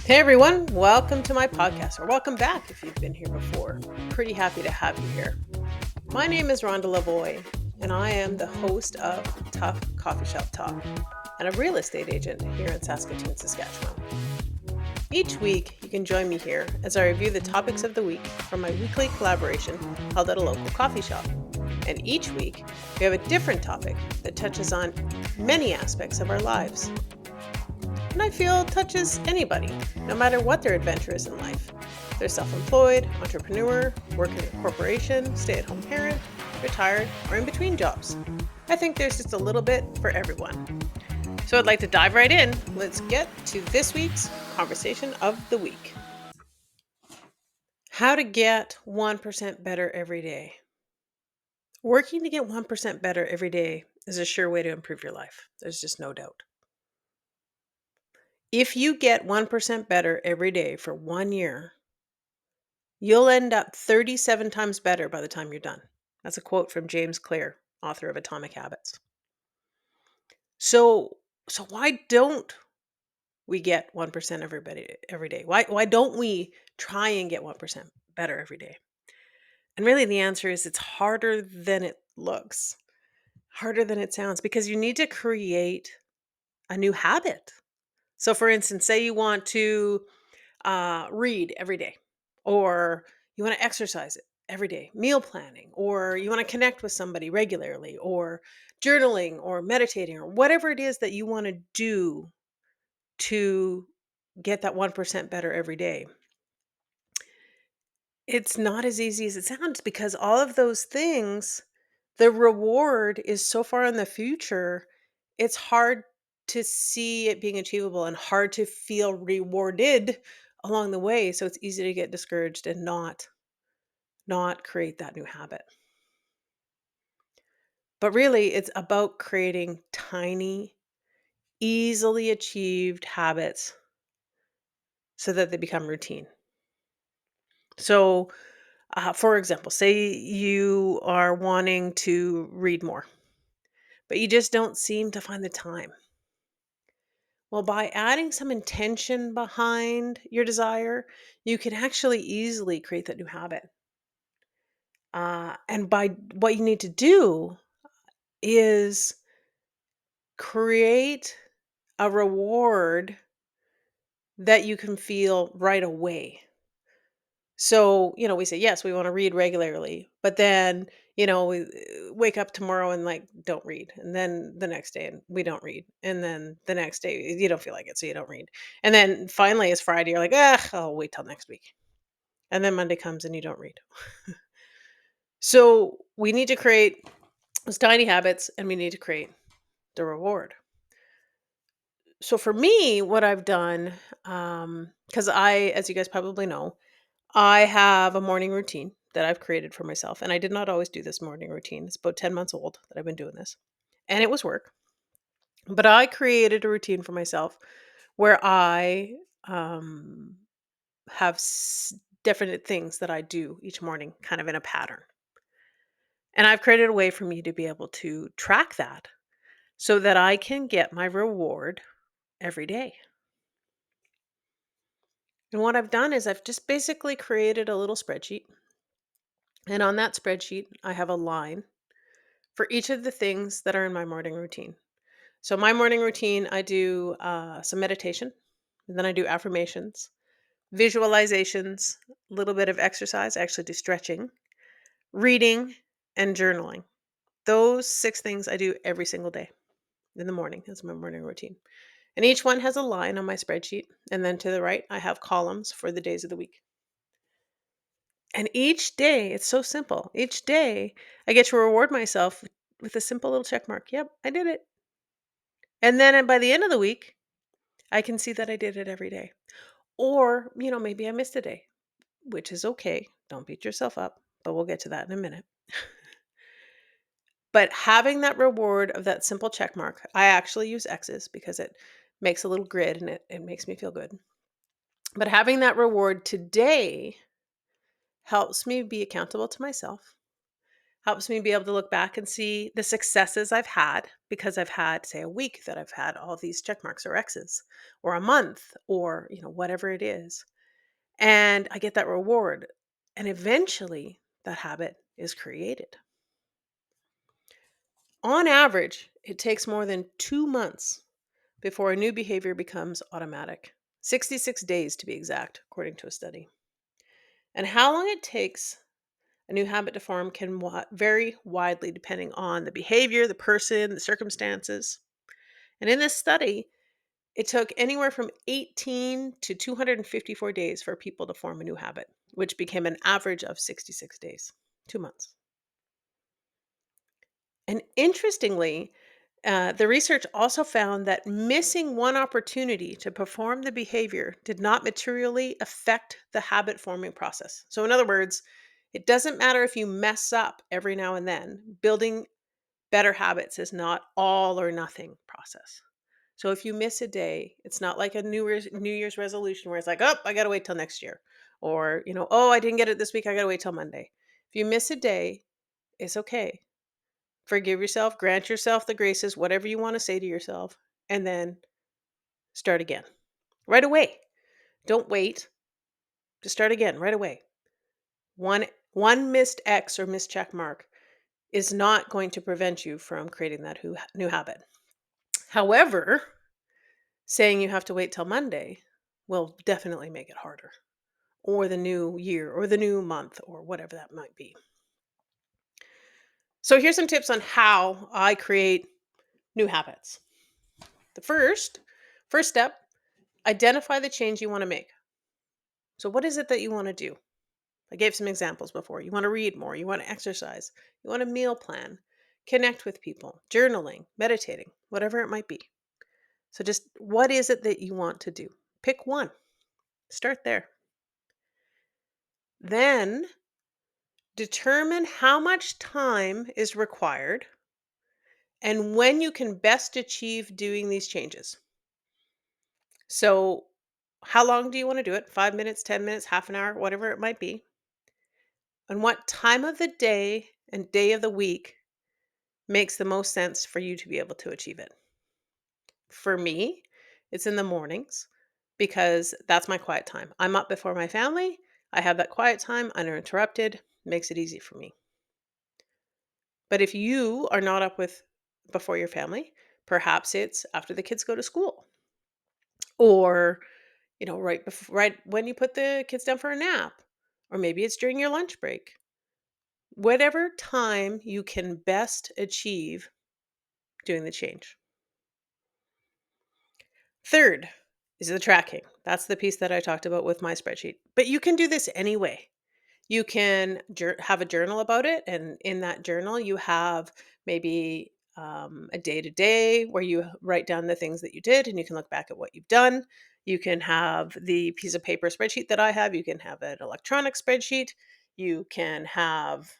Hey everyone, welcome to my podcast, or welcome back if you've been here before. Pretty happy to have you here. My name is Rhonda, and I am the host of Tough Coffee Shop Talk and a real estate agent here in Saskatoon, Saskatchewan. Each week, you can join me here as I review the topics of the week from my weekly collaboration held at a local coffee shop. And each week, we have a different topic that touches on many aspects of our lives. And I feel touches anybody, no matter what their adventure is in life. They're self-employed, entrepreneur, working in a corporation, stay-at-home parent, retired, or in between jobs. I think there's just a little bit for everyone. So I'd like to dive right in. Let's get to this week's conversation of the week. How to get 1% better every day. Working to get 1% better every day is a sure way to improve your life. There's just no doubt. If you get 1% better every day for 1 year, you'll end up 37 times better by the time you're done. That's a quote from James Clear, author of Atomic Habits. So why don't we get 1% every day? Why don't we try and get 1% better every day? And really the answer is it's harder than it looks, harder than it sounds, because you need to create a new habit. So for instance, say you want to read every day, or you want to exercise it every day, meal planning, or you want to connect with somebody regularly, or journaling, or meditating, or whatever it is that you want to do to get that 1% better every day. It's not as easy as it sounds because all of those things, the reward is so far in the future, it's hard to see it being achievable and hard to feel rewarded along the way. So it's easy to get discouraged and not create that new habit. But really, it's about creating tiny, easily achieved habits so that they become routine. So, for example, say you are wanting to read more, but you just don't seem to find the time. Well, by adding some intention behind your desire, you can actually easily create that new habit. And by what you need to do is create a reward that you can feel right away. So, we say, yes, we want to read regularly, but then, we wake up tomorrow and like don't read. And then the next day and we don't read. And then the next day you don't feel like it, so you don't read. And then finally it's Friday, you're like, I'll wait till next week. And then Monday comes and you don't read. So we need to create those tiny habits and we need to create the reward. So for me, what I've done, because as you guys probably know, I have a morning routine that I've created for myself. And I did not always do this morning routine. It's about 10 months old that I've been doing this. And it was work. But I created a routine for myself where I um, have different things that I do each morning, kind of in a pattern. And I've created a way for me to be able to track that so that I can get my reward every day. And what I've done is I've just basically created a little spreadsheet. And on that spreadsheet, I have a line for each of the things that are in my morning routine. So, my morning routine, I do some meditation, and then I do affirmations, visualizations, a little bit of exercise. I actually do stretching, reading, and journaling. Those 6 things I do every single day in the morning. That's my morning routine. And each one has a line on my spreadsheet. And then to the right, I have columns for the days of the week. And each day, it's so simple. Each day, I get to reward myself with a simple little check mark. Yep, I did it. And then by the end of the week, I can see that I did it every day. Or, maybe I missed a day, which is okay. Don't beat yourself up, but we'll get to that in a minute. But having that reward of that simple check mark, I actually use X's because it makes a little grid and it makes me feel good. But having that reward today helps me be accountable to myself, Helps me be able to look back and see the successes I've had because I've had, say, a week that I've had all these check marks or X's, or a month, or, whatever it is. And I get that reward. And eventually that habit is created. On average, it takes more than 2 months before a new behavior becomes automatic. 66 days to be exact, according to a study. And how long it takes a new habit to form can vary widely depending on the behavior, the person, the circumstances. And in this study, it took anywhere from 18 to 254 days for people to form a new habit, which became an average of 66 days, 2 months. And interestingly, the research also found that missing one opportunity to perform the behavior did not materially affect the habit forming process. So, in other words, it doesn't matter if you mess up every now and then. Building better habits is not all or nothing process. So if you miss a day, it's not like a New Year's resolution where it's like, oh, I got to wait till next year. Or, oh, I didn't get it this week. I got to wait till Monday. If you miss a day, it's okay. Forgive yourself, grant yourself the graces, whatever you want to say to yourself, and then start again right away. Don't wait. Just start again right away. One missed X or missed check mark is not going to prevent you from creating that new habit. However, saying you have to wait till Monday will definitely make it harder, or the new year, or the new month, or whatever that might be. So, here's some tips on how I create new habits. The first step, identify the change you want to make. So, what is it that you want to do? I gave some examples before. You want to read more, you want to exercise, you want to meal plan, connect with people, journaling, meditating, whatever it might be. So, just what is it that you want to do? Pick one, start there. Then determine how much time is required and when you can best achieve doing these changes. So, how long do you want to do it? 5 minutes, 10 minutes, half an hour, whatever it might be. And what time of the day and day of the week makes the most sense for you to be able to achieve it. For me, it's in the mornings because that's my quiet time. I'm up before my family. I have that quiet time uninterrupted, makes it easy for me. But if you are not up with before your family, perhaps it's after the kids go to school, or right when you put the kids down for a nap, or maybe it's during your lunch break. Whatever time you can best achieve doing the change. Third is the tracking. That's the piece that I talked about with my spreadsheet. But you can do this anyway. You can have a journal about it. And in that journal, you have maybe a day to day where you write down the things that you did and you can look back at what you've done. You can have the piece of paper spreadsheet that I have. You can have an electronic spreadsheet. You can have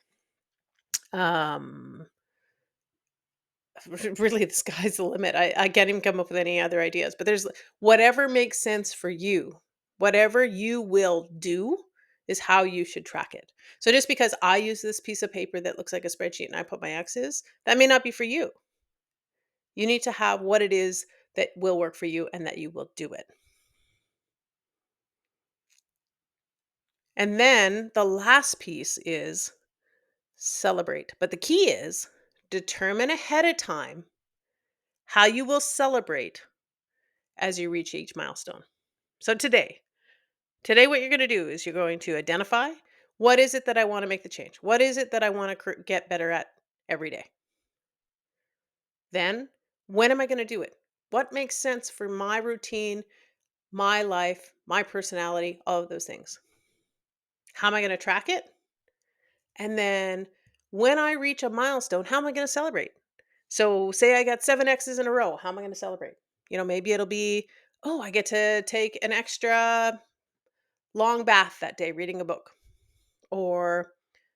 um, really, the sky's the limit. I can't even come up with any other ideas, but there's whatever makes sense for you. Whatever you will do is how you should track it. So just because I use this piece of paper that looks like a spreadsheet and I put my X's, that may not be for you. You need to have what it is that will work for you and that you will do it. And then the last piece is celebrate. But the key is determine ahead of time how you will celebrate as you reach each milestone. So today what you're going to do is you're going to identify what is it that I want to make the change? What is it that I want to get better at every day? Then, when am I going to do it? What makes sense for my routine, my life, my personality, all of those things? How am I going to track it? And then when I reach a milestone, how am I going to celebrate? So, say I got 7 X's in a row, how am I going to celebrate? Maybe it'll be, oh, I get to take an extra long bath that day reading a book, or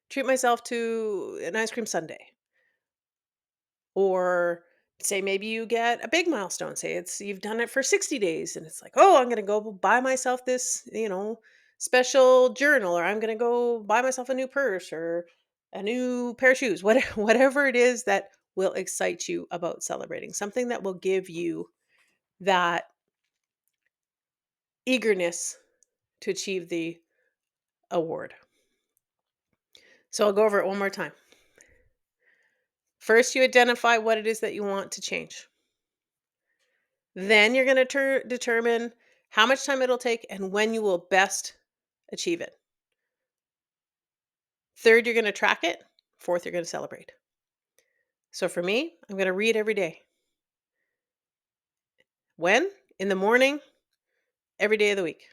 treat myself to an ice cream sundae, or say maybe you get a big milestone, say it's you've done it for 60 days and it's like, oh, I'm going to go buy myself this special journal, or I'm going to go buy myself a new purse, or a new pair of shoes, whatever it is that will excite you about celebrating, something that will give you that eagerness to achieve the award. So I'll go over it one more time. First, you identify what it is that you want to change. Then you're going to determine how much time it'll take and when you will best achieve it. Third, you're going to track it. Fourth, you're going to celebrate. So for me, I'm going to read every day. When? In the morning, every day of the week.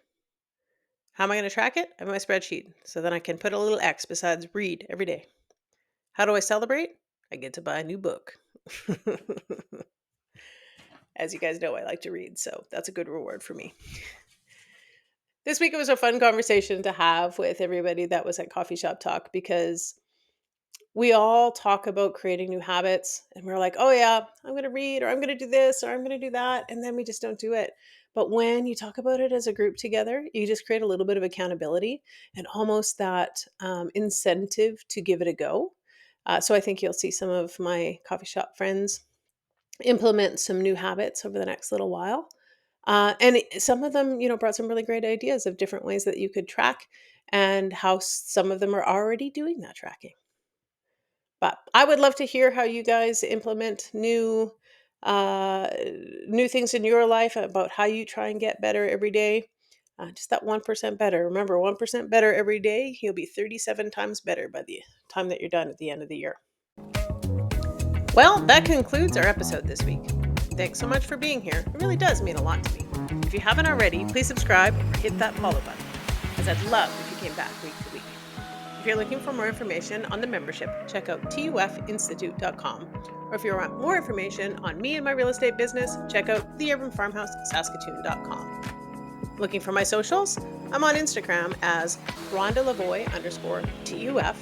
How am I going to track it? I have my spreadsheet. So then I can put a little X besides read every day. How do I celebrate? I get to buy a new book. As you guys know, I like to read, so that's a good reward for me. This week it was a fun conversation to have with everybody that was at Coffee Shop Talk, because we all talk about creating new habits and we're like, oh yeah, I'm going to read, or I'm going to do this, or I'm going to do that. And then we just don't do it. But when you talk about it as a group together, you just create a little bit of accountability and almost that incentive to give it a go. So I think you'll see some of my coffee shop friends implement some new habits over the next little while. Some of them, brought some really great ideas of different ways that you could track, and how some of them are already doing that tracking. But I would love to hear how you guys implement uh, new things in your life, about how you try and get better every day. Just that 1% better. Remember, 1% better every day, you'll be 37 times better by the time that you're done at the end of the year. Well, that concludes our episode this week. Thanks so much for being here. It really does mean a lot to me. If you haven't already, please subscribe or hit that follow button, as I'd love if you came back week to week. If you're looking for more information on the membership, check out tufinstitute.com. Or if you want more information on me and my real estate business, check out theurbanfarmhousesaskatoon.com. Looking for my socials? I'm on Instagram as rhonda_tuf,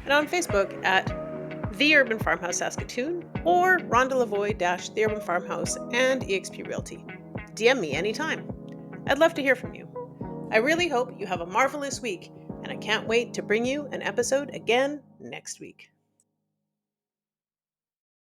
and on Facebook at The Urban Farmhouse Saskatoon, or Rhonda Lavoie - The Urban Farmhouse and eXp Realty. DM me anytime. I'd love to hear from you. I really hope you have a marvelous week, and I can't wait to bring you an episode again next week.